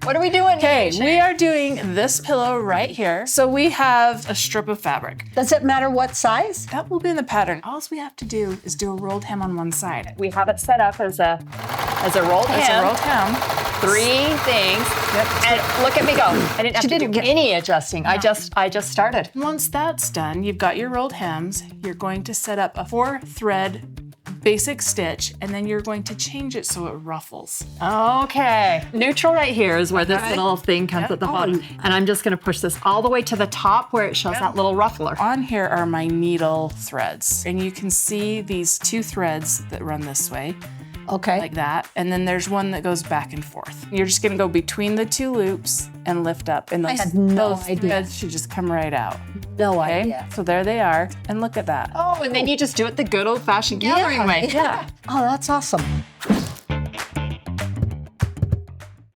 What are we doing here? Okay, we are doing this pillow right here. So we have a strip of fabric. Does it matter what size? That will be in the pattern. All we have to do is do a rolled hem on one side. We have it set up as a rolled hem. It's a rolled hem. 3 things. Yep. And look at me go. I didn't have to do any adjusting. No. I just started. Once that's done, you've got your rolled hems. You're going to set up a 4-thread basic stitch, and then you're going to change it so it ruffles. Okay. Neutral right here is where this little thing comes at the bottom. And I'm just gonna push this all the way to the top where it shows that little ruffler. On here are my needle threads, and you can see these 2 threads that run this way. Okay. Like that. And then there's one that goes back and forth. You're just gonna go between the 2 loops and lift up. And I had no idea. Threads should just come right out. No idea. So there they are. And look at that. Oh, and then you just do it the good old-fashioned gathering way. Yeah. Oh, that's awesome.